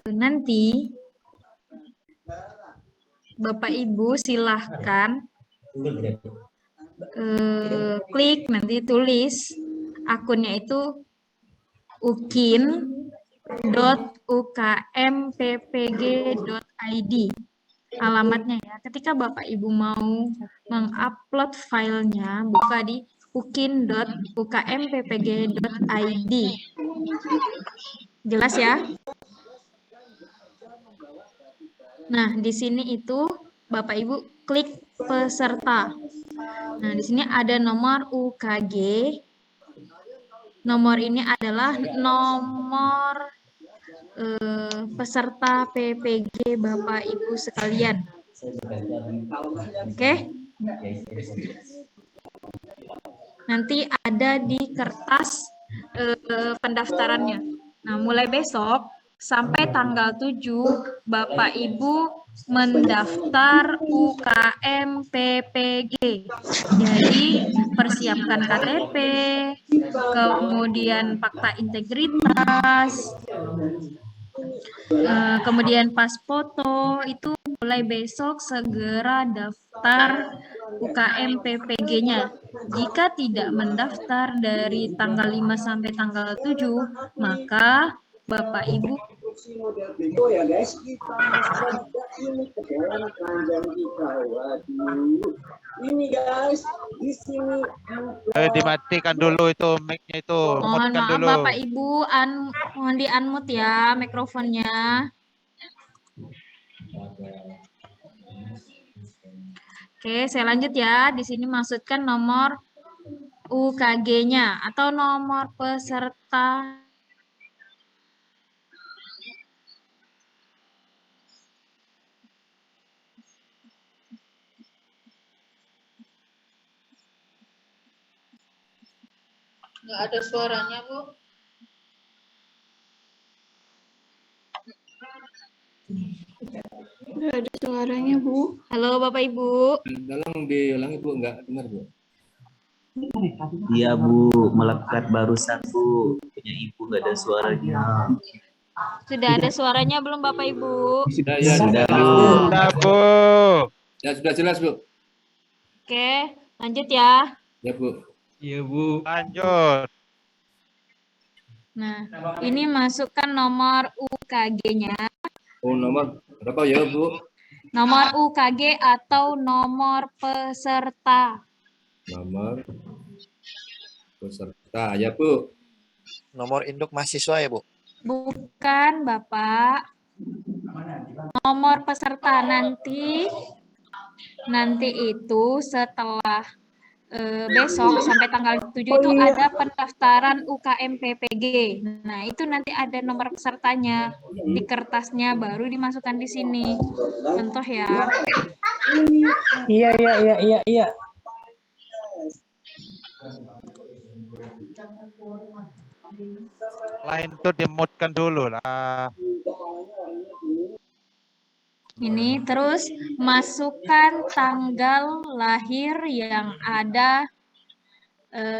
Nanti Bapak Ibu silahkan klik, nanti tulis akunnya itu ukin.ukmppg.id alamatnya ya. Ketika Bapak Ibu mau mengupload filenya, buka di ukin.ukmppg.id. Jelas ya? Nah, di sini itu Bapak Ibu klik peserta. Nah, di sini ada nomor UKG. Nomor ini adalah nomor peserta PPG Bapak Ibu sekalian. Oke? Nanti ada di kertas pendaftarannya. Nah, mulai besok sampai tanggal 7 Bapak Ibu mendaftar UKM PPG. Jadi, persiapkan KTP, kemudian fakta integritas, kemudian pas foto, itu mulai besok segera daftar UKM PPG-nya. Jika tidak mendaftar dari tanggal 5 sampai tanggal 7, maka Bapak Ibu model bego ya guys, kita ini ke dalam keranjang kita. Waduh, ini guys di sini dimatikan dulu itu mic-nya itu. mohon maaf dulu. Bapak Ibu, mohon di unmute ya mikrofonnya. Oke, saya lanjut ya. Di sini maksudkan nomor UKG-nya atau nomor peserta. Nggak ada suaranya, Bu. Nggak ada suaranya, Bu. Halo, Bapak Ibu. Tolong diulangi, Bu. Nggak dengar, Bu. Iya, Bu. Melekat barusan, Bu. Punya Ibu nggak ada suaranya. Sudah ada suaranya belum, Bapak Ibu? Sudah, ya. Sudah, Bu. Sudah, Bu. Ya, sudah jelas, Bu. Oke, lanjut ya. Ya, Bu. Iya, Bu. Lanjut. Nah, ini masukkan nomor UKG-nya. Oh, nomor berapa ya, Bu? Nomor UKG atau nomor peserta. Nomor peserta, ya, Bu. Nomor induk mahasiswa ya, Bu? Bukan, Bapak. Nomor peserta nanti itu setelah besok sampai tanggal 7 itu ada pendaftaran UKM PPG. Nah, itu nanti ada nomor pesertanya di kertasnya, baru dimasukkan di sini. Contoh ya. Iya. Lain tuh dimutkan dulu lah. Ini terus masukkan tanggal lahir yang ada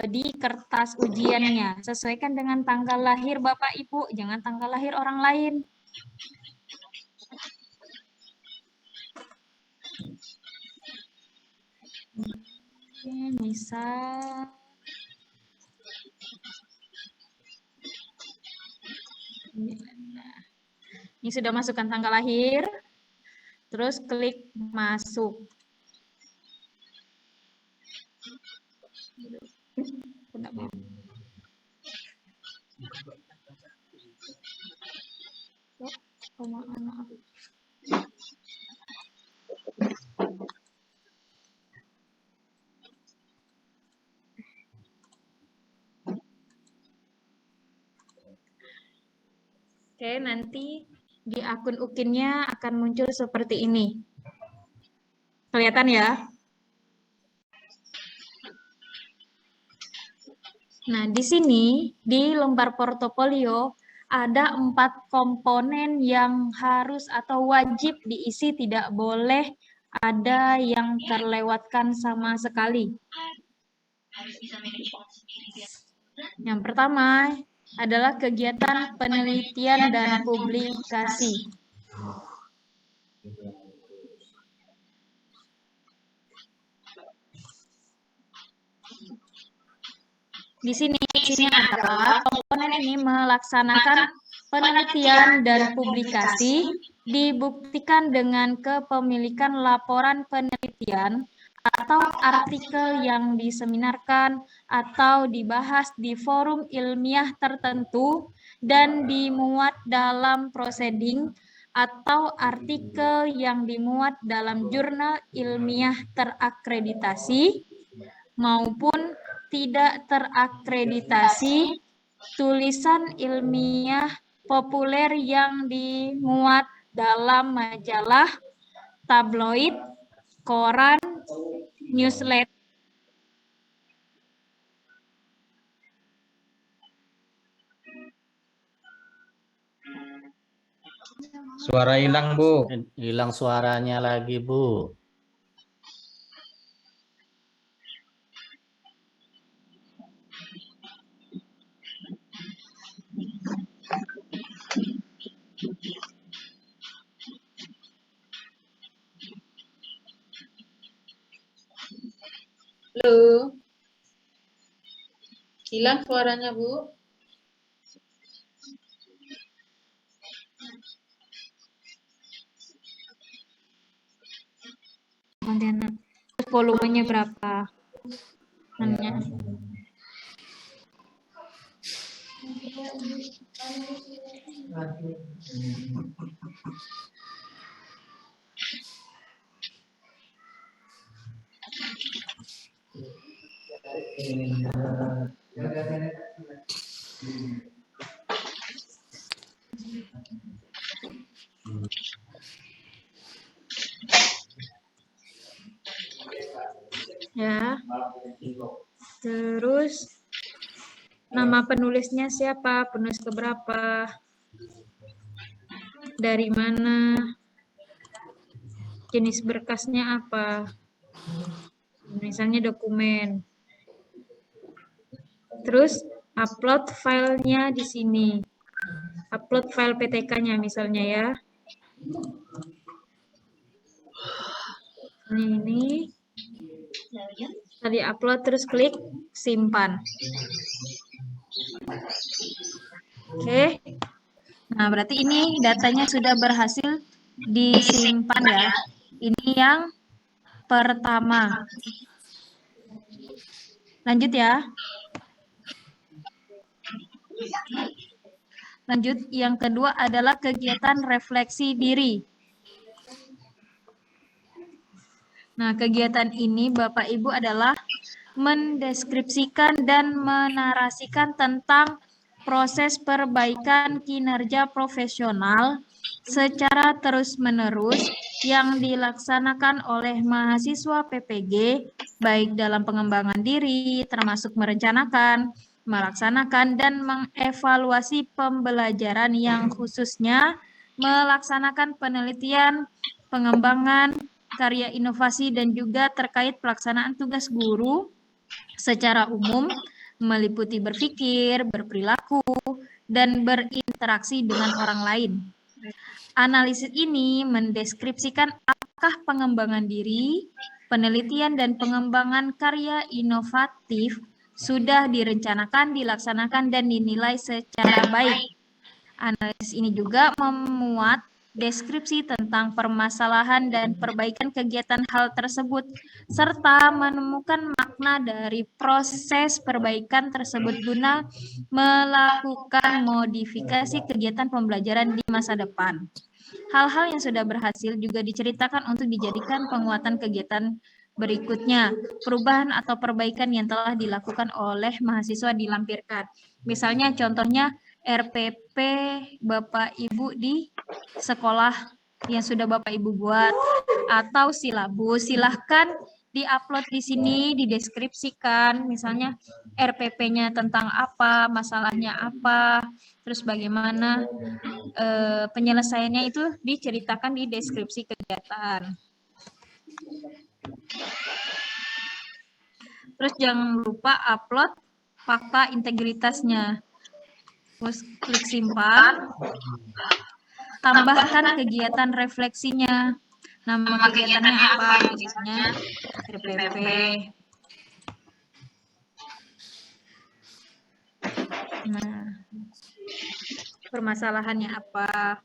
di kertas ujiannya. Sesuaikan dengan tanggal lahir Bapak Ibu, jangan tanggal lahir orang lain. Oke, misal ini sudah masukkan tanggal lahir. Terus klik masuk. Oke, nanti di akun UKIN-nya akan muncul seperti ini. Kelihatan ya? Nah, di sini, di lembar portofolio, ada 4 komponen yang harus atau wajib diisi, tidak boleh ada yang terlewatkan sama sekali. Yang pertama, adalah kegiatan penelitian dan publikasi. Di sini adalah komponen ini melaksanakan penelitian dan publikasi dibuktikan dengan kepemilikan laporan penelitian atau artikel yang diseminarkan atau dibahas di forum ilmiah tertentu dan dimuat dalam proceeding atau artikel yang dimuat dalam jurnal ilmiah terakreditasi maupun tidak terakreditasi, tulisan ilmiah populer yang dimuat dalam majalah, tabloid, koran, newsletter. Suara hilang, Bu. Hilang suaranya lagi, Bu. Halo. Hilang suaranya, Bu. Konten volumenya berapa? Nanya. Ya. Terus nama penulisnya siapa? Penulis keberapa? Dari mana? Jenis berkasnya apa? Misalnya dokumen. Terus upload filenya di sini. Upload file PTK-nya misalnya ya. Ini. Tadi upload terus klik simpan. Oke. Nah, berarti ini datanya sudah berhasil disimpan ya. Ini yang pertama. Lanjut ya. Lanjut, yang kedua adalah kegiatan refleksi diri. Nah, kegiatan ini Bapak Ibu adalah mendeskripsikan dan menarasikan tentang proses perbaikan kinerja profesional secara terus-menerus yang dilaksanakan oleh mahasiswa PPG, baik dalam pengembangan diri, termasuk merencanakan, melaksanakan, dan mengevaluasi pembelajaran yang khususnya melaksanakan penelitian, pengembangan, karya inovasi, dan juga terkait pelaksanaan tugas guru secara umum, meliputi berpikir, berperilaku, dan berinteraksi dengan orang lain. Analisis ini mendeskripsikan apakah pengembangan diri, penelitian, dan pengembangan karya inovatif sudah direncanakan, dilaksanakan, dan dinilai secara baik. Analisis ini juga memuat deskripsi tentang permasalahan dan perbaikan kegiatan hal tersebut, serta menemukan makna dari proses perbaikan tersebut guna melakukan modifikasi kegiatan pembelajaran di masa depan. Hal-hal yang sudah berhasil juga diceritakan untuk dijadikan penguatan kegiatan berikutnya. Perubahan atau perbaikan yang telah dilakukan oleh mahasiswa dilampirkan. Misalnya contohnya RPP Bapak Ibu di sekolah yang sudah Bapak Ibu buat, atau silabus, silahkan diupload di sini, dideskripsikan, misalnya RPP-nya tentang apa, masalahnya apa, terus bagaimana penyelesaiannya itu diceritakan di deskripsi kegiatan. Terus jangan lupa upload fakta integritasnya. Terus klik simpan. Tambahkan kegiatan refleksinya. Nama kegiatannya apa? Misalnya RPP. Nah, permasalahannya apa?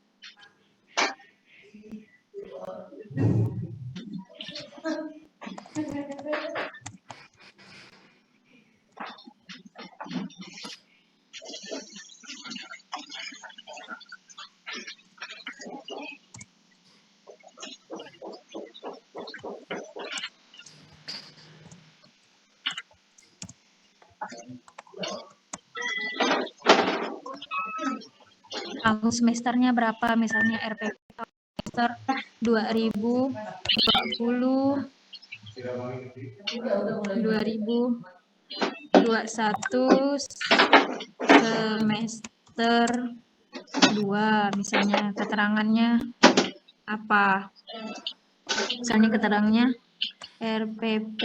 Tahun semesternya berapa? Misalnya RPP semester 2020, 2021 semester 2, misalnya keterangannya apa? Misalnya keterangannya RPP.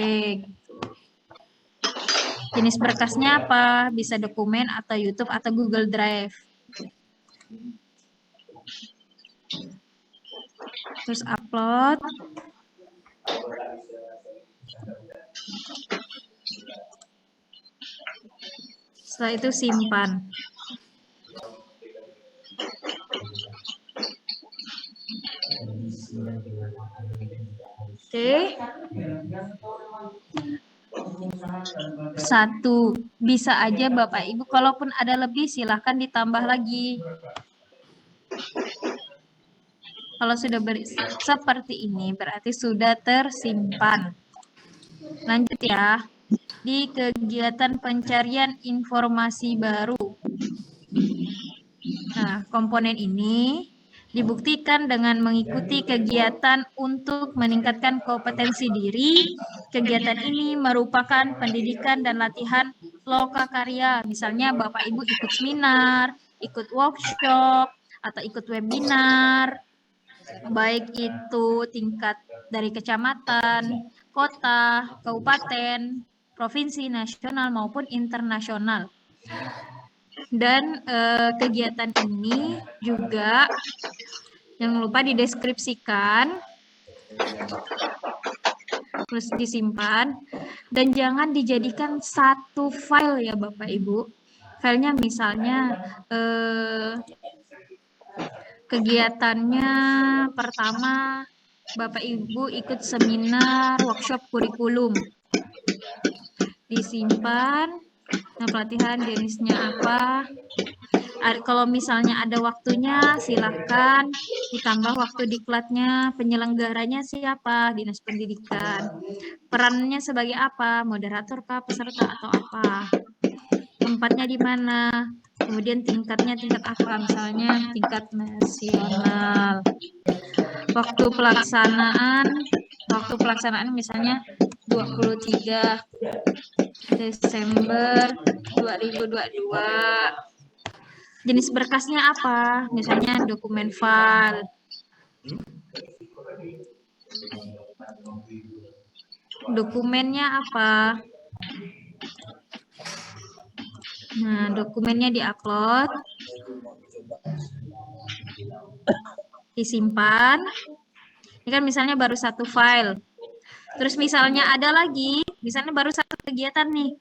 Jenis berkasnya apa? Bisa dokumen atau YouTube atau Google Drive. Terus upload. Setelah itu simpan. Oke. 1. Bisa aja Bapak Ibu, kalaupun ada lebih silahkan ditambah lagi. Kalau sudah seperti ini berarti sudah tersimpan. Lanjut ya. Di kegiatan pencarian informasi baru. Nah, komponen ini dibuktikan dengan mengikuti kegiatan untuk meningkatkan kompetensi diri. Kegiatan ini merupakan pendidikan dan latihan lokakarya. Misalnya Bapak Ibu ikut seminar, ikut workshop, atau ikut webinar. Baik itu tingkat dari kecamatan, kota, kabupaten, provinsi, nasional maupun internasional. Dan kegiatan ini juga jangan lupa dideskripsikan, terus disimpan, dan jangan dijadikan satu file ya Bapak Ibu. Filenya misalnya kegiatannya pertama Bapak Ibu ikut seminar workshop kurikulum. Disimpan. Nah, pelatihan jenisnya apa? Kalau misalnya ada waktunya, silakan ditambah waktu diklatnya. Penyelenggaranya siapa? Dinas Pendidikan. Perannya sebagai apa? Moderator kah, peserta atau apa? Tempatnya di mana? Kemudian tingkatnya tingkat apa? Misalnya tingkat nasional. Waktu pelaksanaan misalnya 23 Desember 2022. Jenis berkasnya apa? Misalnya dokumen file. Dokumennya apa? Nah, dokumennya diupload, disimpan. Ini kan misalnya baru satu file. Terus misalnya ada lagi, misalnya baru satu kegiatan nih.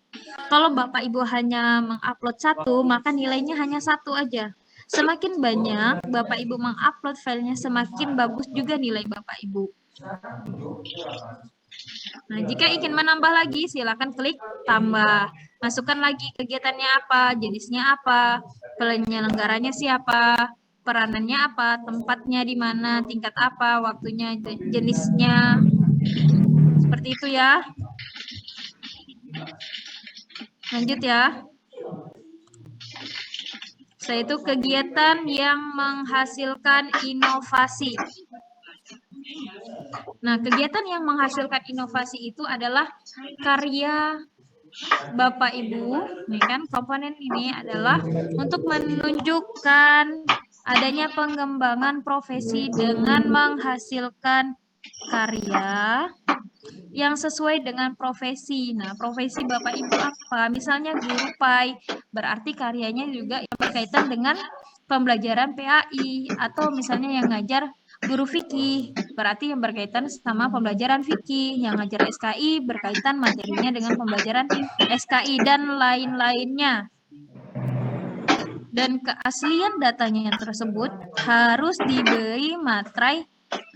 Kalau Bapak Ibu hanya mengupload satu, maka nilainya hanya satu aja. Semakin banyak Bapak Ibu mengupload filenya, semakin bagus juga nilai Bapak Ibu. Nah, jika ingin menambah lagi, silakan klik tambah. Masukkan lagi kegiatannya apa, jenisnya apa, penyelenggaranya siapa, peranannya apa, tempatnya di mana, tingkat apa, waktunya, jenisnya. Seperti itu ya. Lanjut ya. Setelah itu kegiatan yang menghasilkan inovasi. Nah, kegiatan yang menghasilkan inovasi itu adalah karya Bapak Ibu. Ini kan komponen ini adalah untuk menunjukkan adanya pengembangan profesi dengan menghasilkan karya yang sesuai dengan profesi. Nah, profesi Bapak Ibu apa? Misalnya guru PAI, berarti karyanya juga yang berkaitan dengan pembelajaran PAI, atau misalnya yang ngajar guru fikih, berarti yang berkaitan sama pembelajaran fikih, yang ngajar SKI berkaitan materinya dengan pembelajaran SKI dan lain-lainnya. Dan keaslian datanya yang tersebut harus diberi materai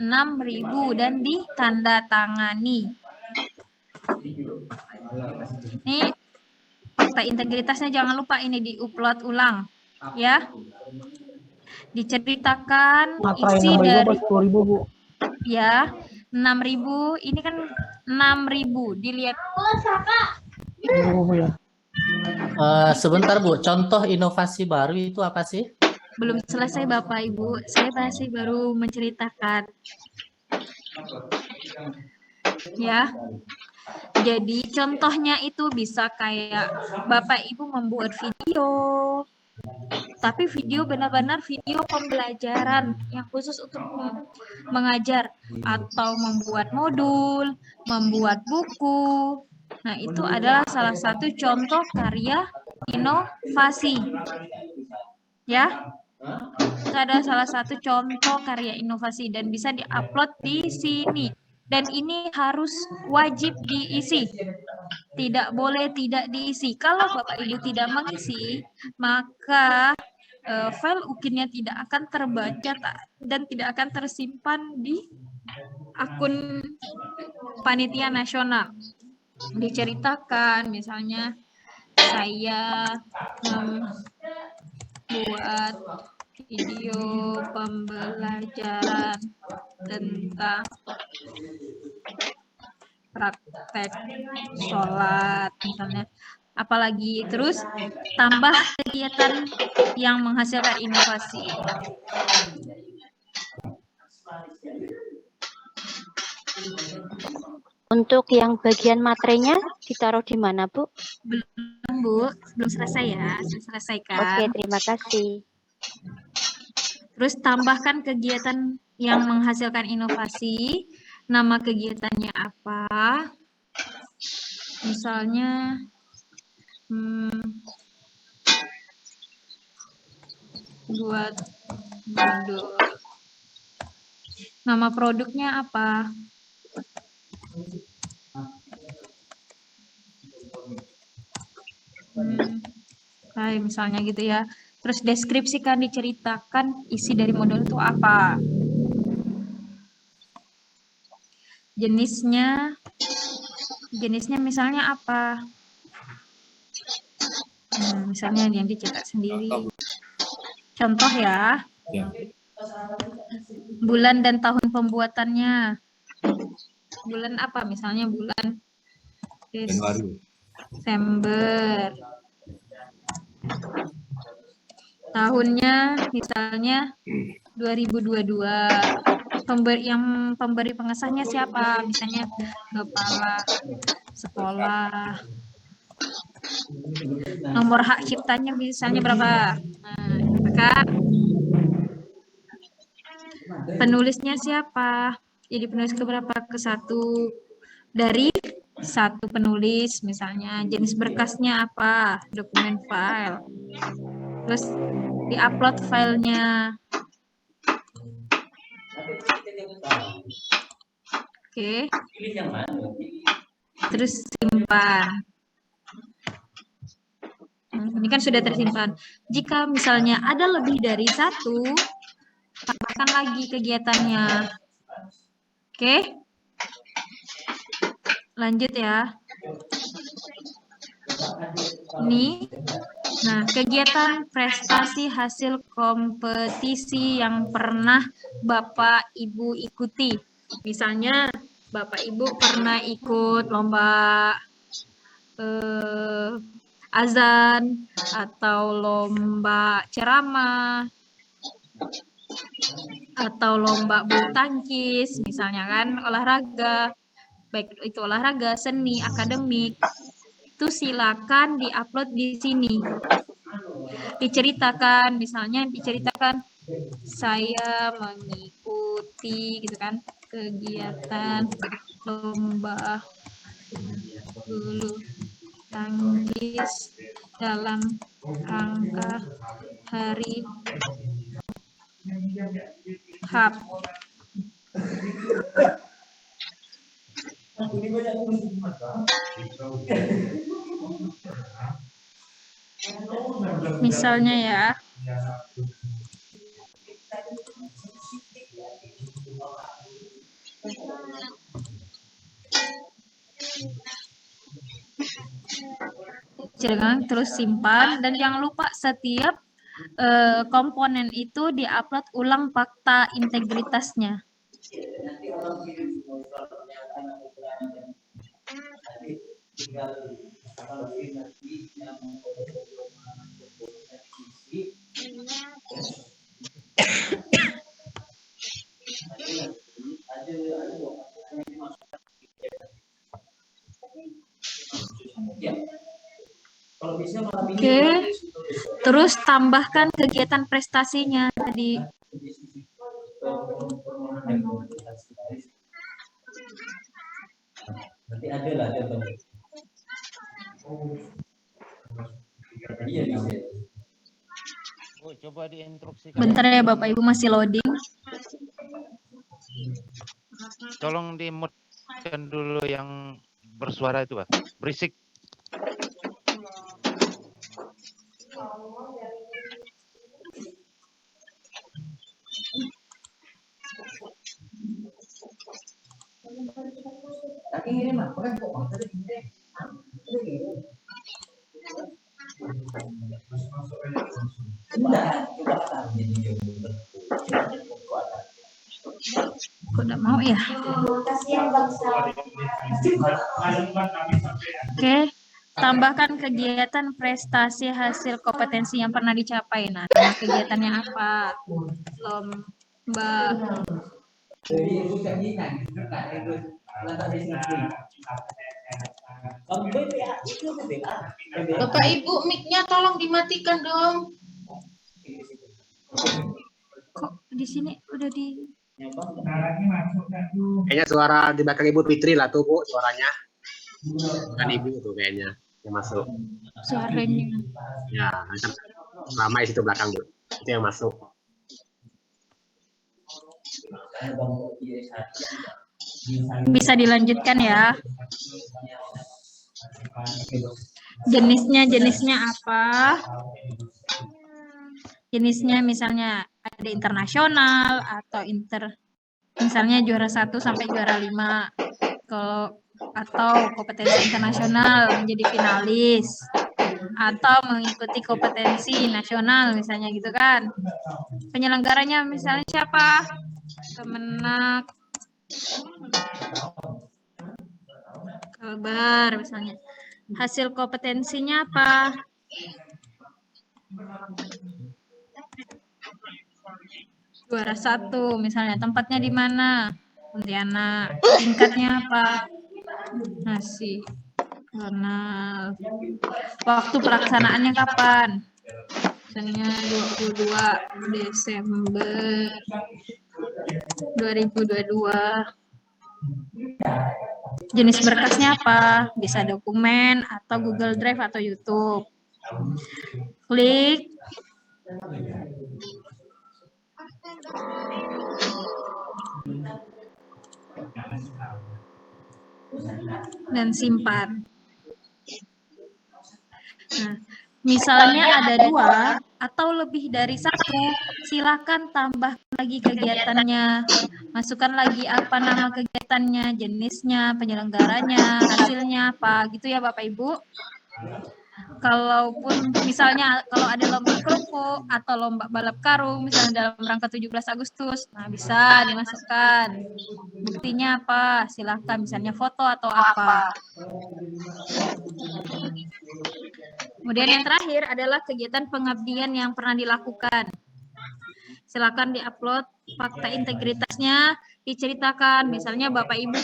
6.000 dan ditandatangani. Ini fakta integritasnya jangan lupa ini diupload ulang ya. Diceritakan isi dari ya 6.000, ini kan 6.000 dilihat. Sebentar Bu, contoh inovasi baru itu apa sih? Belum selesai Bapak Ibu, saya masih baru menceritakan. Ya. Jadi contohnya itu bisa kayak Bapak Ibu membuat video, tapi video benar-benar video pembelajaran yang khusus untuk mengajar, atau membuat modul, membuat buku. Nah, itu adalah salah satu contoh karya inovasi. Ya. Itu adalah salah satu contoh karya inovasi dan bisa diupload di sini. Dan ini harus wajib diisi. Tidak boleh tidak diisi. Kalau Bapak Ibu tidak mengisi, maka file UKIN-nya tidak akan terbaca dan tidak akan tersimpan di akun panitia nasional. Diceritakan misalnya saya membuat video pembelajaran tentang praktek sholat misalnya, apalagi terus tambah kegiatan yang menghasilkan inovasi. Untuk yang bagian materinya ditaruh di mana, Bu? Belum, Bu. Belum selesai ya. Sudah selesaikan. Oke, terima kasih. Terus tambahkan kegiatan yang menghasilkan inovasi. Nama kegiatannya apa? Misalnya, buat modul. Nama produknya apa? Kayak misalnya gitu ya. Terus deskripsikan, diceritakan isi dari modul itu apa. Jenisnya misalnya apa? Misalnya yang dicetak sendiri. Contoh ya. Bulan dan tahun pembuatannya. Bulan apa? Misalnya bulan Desember. Tahunnya misalnya 2022. Pemberi pengesahnya siapa? Misalnya kepala sekolah. Nomor hak ciptanya misalnya berapa? Maka penulisnya siapa? Jadi penulis keberapa? Ke-1 dari 1 penulis misalnya. Jenis berkasnya apa? Dokumen file. Terus di-upload filenya. Oke. Terus simpan. Ini kan sudah tersimpan. Jika misalnya ada lebih dari 1, tambahkan lagi kegiatannya. Oke. Lanjut ya. Ini. Nah, kegiatan prestasi hasil kompetisi yang pernah Bapak Ibu ikuti. Misalnya, Bapak Ibu pernah ikut lomba azan, atau lomba ceramah, atau lomba bulu tangkis, misalnya kan, olahraga, baik itu olahraga, seni, akademik, itu silakan diupload di sini. Diceritakan, misalnya diceritakan saya mengikuti gitu kan, kegiatan lomba bulu tangkis dalam rangka hari HAP. Misalnya ya, jangan terus simpan dan jangan lupa setiap komponen itu diupload ulang fakta integritasnya. Oke, terus tambahkan kegiatan prestasinya tadi. Nanti ada lah contohnya. Iya bisa. Bu, coba diinstruksikan. Bentar ya Bapak Ibu, masih loading. Tolong di-mute-kan dulu yang bersuara itu, Pak. Berisik. Kok nggak mau ya? Oke, tambahkan kegiatan prestasi hasil kompetensi yang pernah dicapai. Nah, nama kegiatannya apa? Lomba Bapak Ibu, mic-nya tolong dimatikan dong. kok di sini udah di Kayaknya suara di belakang Ibu Fitri lah tuh, Bu, suaranya. Bukan Ibu tuh kayaknya yang masuk. suaranya. Ya, kan ramai situ belakang, Bu. Itu yang masuk. Bisa dilanjutkan ya. Jenisnya apa? Jenisnya misalnya ada internasional atau misalnya juara 1 sampai juara 5. Kalau atau kompetensi internasional menjadi finalis atau mengikuti kompetensi nasional misalnya gitu kan. Penyelenggaranya misalnya siapa? Kemenak, Kalbar misalnya. Hasil kompetensinya apa? Juara 1 misalnya. Tempatnya di mana? Pontianak. Tingkatnya apa? Nasional. Waktu pelaksanaannya kapan? Misalnya 22 Desember 2022. Jenis berkasnya apa? Bisa dokumen atau Google Drive atau YouTube. Klik. Dan simpan. Nah, misalnya ada 2 atau lebih dari 1, silakan tambah lagi kegiatannya. Masukkan lagi apa nama kegiatannya, jenisnya, penyelenggaranya, hasilnya apa, gitu ya Bapak Ibu. Kalaupun misalnya kalau ada lomba kerupuk atau lomba balap karung misalnya dalam rangka 17 Agustus, nah bisa dimasukkan. Buktinya apa? Silakan misalnya foto atau apa. Kemudian yang terakhir adalah kegiatan pengabdian yang pernah dilakukan. Silakan diupload fakta integritasnya, diceritakan misalnya Bapak Ibu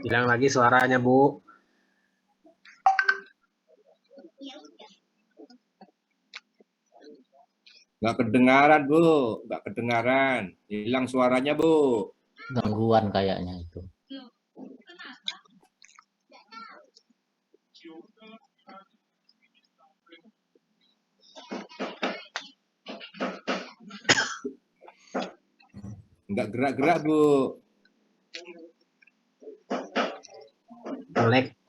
Hilang lagi suaranya, Bu. Nggak kedengaran, Bu. Nggak kedengaran. Hilang suaranya, Bu. Gangguan kayaknya itu. Nggak gerak-gerak, Bu. Jelek.